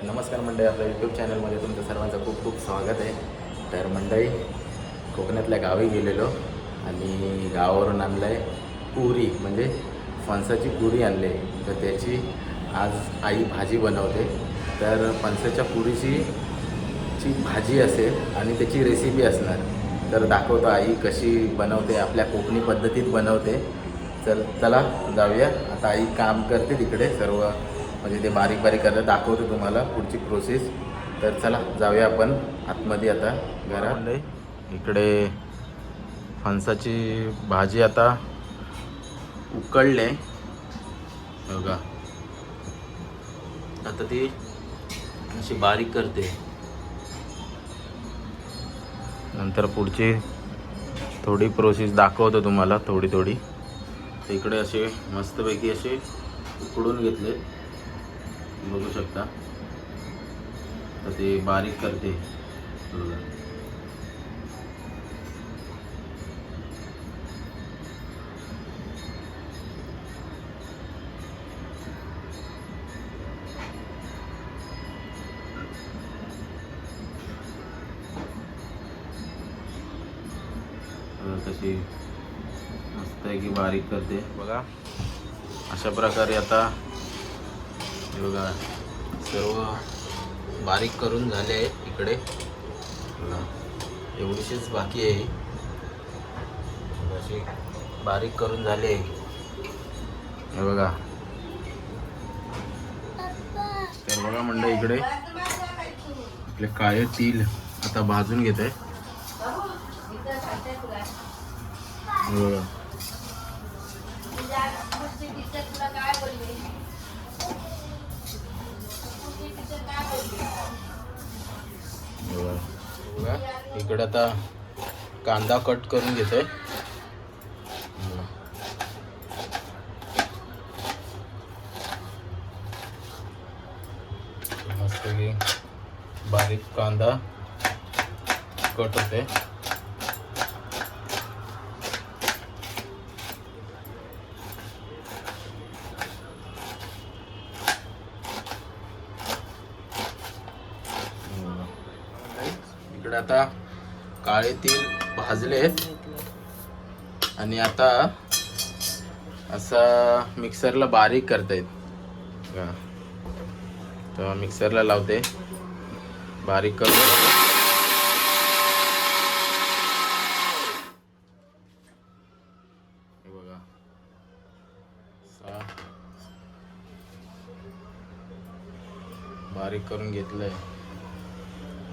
नमस्कार मंडळी, आपल्या यूट्यूब चॅनलमध्ये तुमचं सर्वांचं खूप खूप स्वागत आहे. तर मंडळी, कोकणातल्या गावी गेलेलो आणि गावावरून आणलं आहे पुरी, म्हणजे फणसाची पुरी आणली आहे. तर त्याची आज आई भाजी बनवते. तर फणसाच्या पुरीची भाजी असेल आणि त्याची रेसिपी असणार. तर दाखवतो आई कशी बनवते, आपल्या कोकणी पद्धतीत बनवते. चला जाऊया. आता आई काम करते तिकडे सर्व, म्हणजे ते बारीक बारीक करता दाखवतो तुम्हाला पुढची प्रोसेस. तर चला जाऊया आपण आतमध्ये आता घरात. इकडे फणसाची भाजी आता उकळले बघा. आता ती अशी बारीक करते, नंतर पुढची थोडी प्रोसेस दाखवतो तुम्हाला थोडी. इकडे असे मस्तपैकी असे उकडून घेतले, बघू शकता. तर ते बारीक करते बघा. तशी मस्त आहे की बारीक करते बघा. अशा प्रकारे आता हे बघा सर्व बारीक करून झाले आहे. इकडे बघा एवढीशीच बाकी आहे, अशी बारीक करून झाले आहे हे बघा. तर बघा मंडळी, इकडे आपले काळे तीळ आता भाजून घेत आहे बघा. इकडे आता कांदा कट करून घेतोय. मस्त बारीक कांदा कट होते. इकडे आता काळे तीळ भाजलेत आणि आता असा मिक्सरला बारीक करतायत. तर मिक्सरला लावते, बारीक करून बघा. बारीक करून घेतलंय,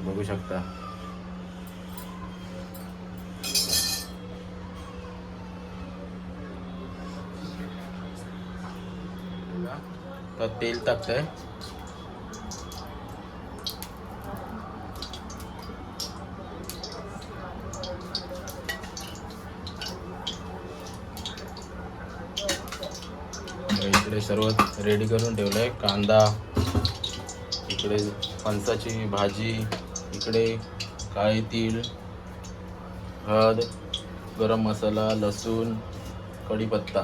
बघू शकता. तर तेल टाकतंय. इकडे सर्व रेडी करून ठेवलंय. कांदा, इकडे फणसाची भाजी, इकडे काळे तीळ, हळद, गरम मसाला, लसूण, कढीपत्ता.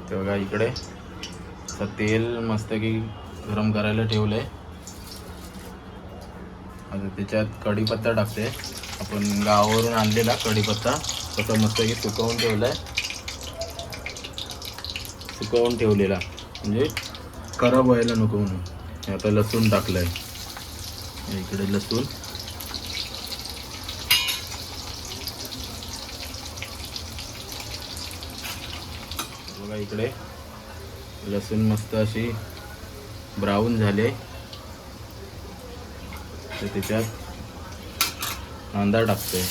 ते बघा इकडे तेल मस्त की गरम करायला ठेवलंय. आता त्याच्यात कढीपत्ता टाकते. आपण गावावरून आणलेला कढीपत्ता तसा मस्त की सुकवून ठेवलेला, म्हणजे खराब व्हायला नको म्हणून. आता लसूण टाकलंय. इकडे लसूण, बघा इकडे लसूण मस्त अशी ब्राऊन झाले. तर त्याच्यात कांदा टाकतोय.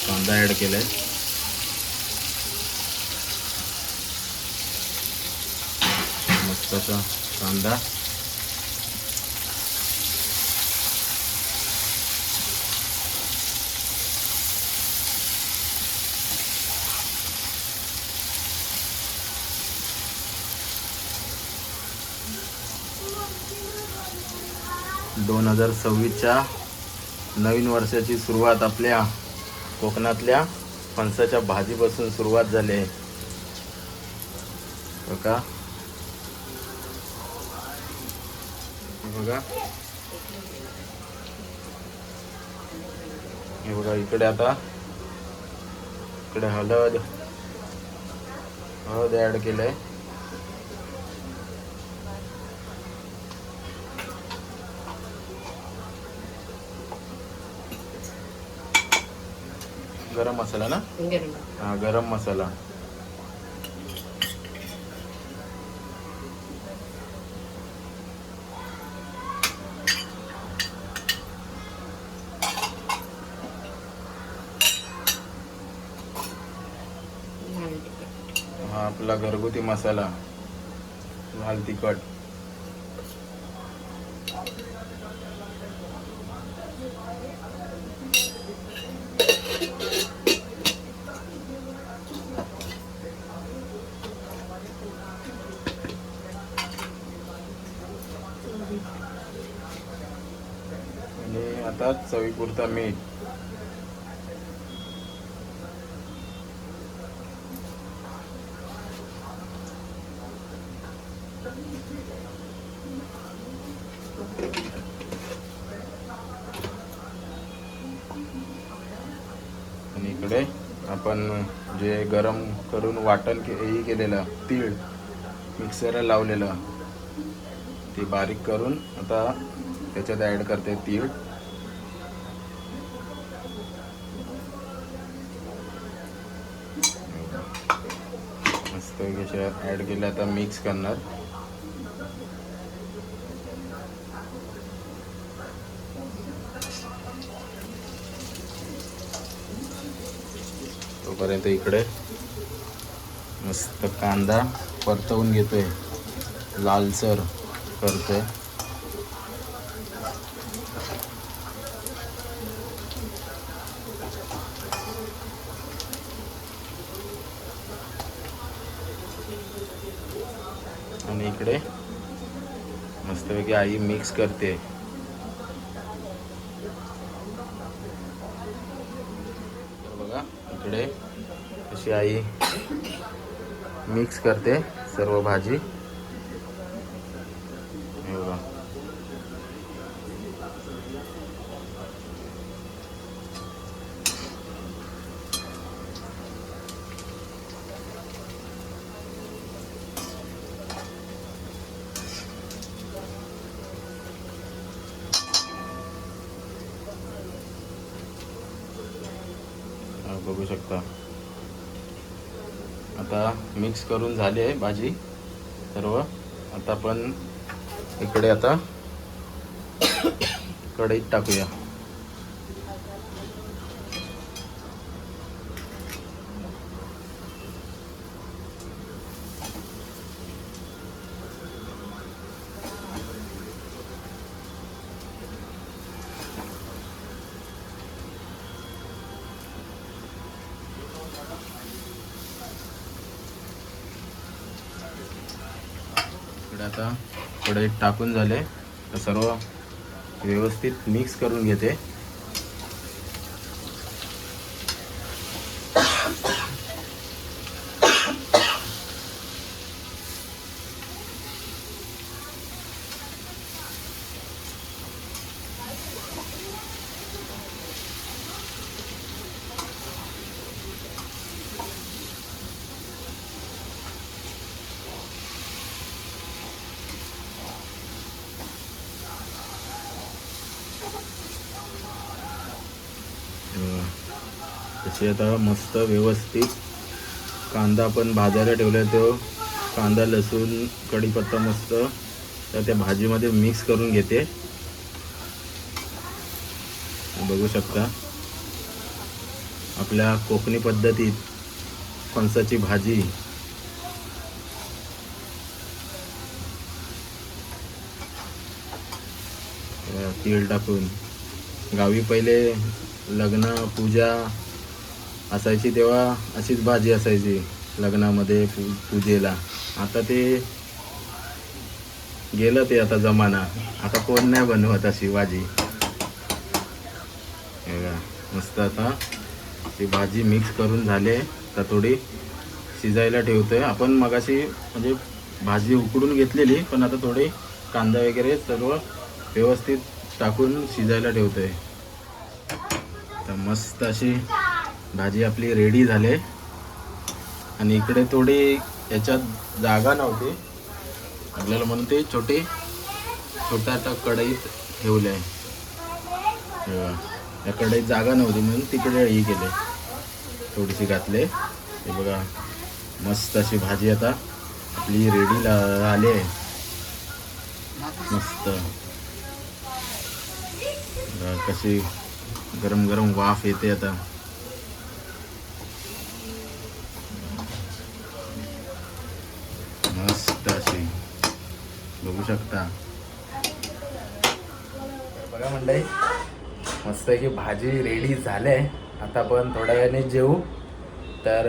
कांदा ॲड केलाय. मस्त असा कांदा. दोन 2026च्या नवीन वर्षाची सुरुवात आपल्या कोकणातल्या फणसाच्या भाजीपासून सुरुवात झाली आहे. बघा बघा हे बघा इकडे आता इकडे हळद ॲड केलंय. गरम मसाला ना, हा गरम मसाला. हा आपला घरगुती मसाला लाल तिखट. आणि आता चवीपुरता मीठ. आणि इकडे आपण जे गरम करून वाटण हे केलेलं तीळ मिक्सरला लावलेलं ते बारीक करून आता त्याच्यात ॲड करते तीळ. मस्त ॲड केलं. आता मिक्स करणार. तोपर्यंत इकडे मस्त कांदा परतवून घेतोय, लालसर करतोय. आणि इकडे मस्तपैकी आई मिक्स करते. बघा इकडे अशी आई मिक्स करते सर्व भाजी. हे बघा बघू शकता. आता मिक्स करून झाली आहे भाजी सर्व. आता आपण इकडे आता कढईत टाकूया. आता कढईत टाकून झाले तर सर्व व्यवस्थित मिक्स करून घेते. तशी आता मस्त व्यवस्थित कांदा आपण भाजायला ठेवला आहे, तो कांदा लसूण कढीपत्ता मस्त तर त्या भाजीमध्ये मिक्स करून घेते. बघू शकता आपल्या कोकणी पद्धतीत फणसाची भाजी. तीळ टाकून. गावी पहिले लग्न पूजा असायची तेव्हा अशीच भाजी असायची लग्नामध्ये पूजेला. आता ते गेलं ते आता जमाना. आता कोण नाही बनवत अशी भाजी. मस्त आता ती भाजी मिक्स करून झाले तर थोडी शिजायला ठेवतोय आपण. मगाशी म्हणजे भाजी उकडून घेतलेली, पण आता थोडी कांदा वगैरे सर्व व्यवस्थित टाकून शिजायला ठेवतोय. तर मस्त अशी भाजी आपली रेडी झाली. आणि इकडे थोडी याच्यात जागा नव्हती आपल्याला, म्हणून ते छोट्या कढईत ठेवलं आहे. या कढईत जागा नव्हती म्हणून तिकडे ही केले, थोडीशी घातले. हे बघा मस्त अशी भाजी आता आपली रेडी आली आहे. मस्त कशी गरम गरम वाफ येते आता. मस्त अशी बघू शकता. बघा मंडळी, मस्त की भाजी रेडी झाले. आता आपण थोड्या वेळाने जेवू. तर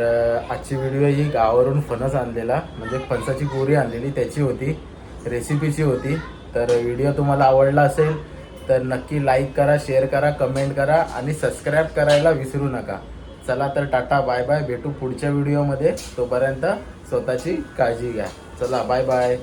आजची व्हिडिओ ही गावावरून फणस आणलेला, म्हणजे फणसाची पुरी आणलेली त्याची होती, रेसिपीची होती. तर व्हिडिओ तुम्हाला आवडला असेल तर नक्की लाईक करा, शेअर करा, कमेंट करा आणि सबस्क्राईब करायला विसरू नका. चला तर टाटा बाय बाय, भेटू पुढच्या व्हिडिओमध्ये. तोपर्यंत स्वतःची काळजी घ्या. चला बाय बाय.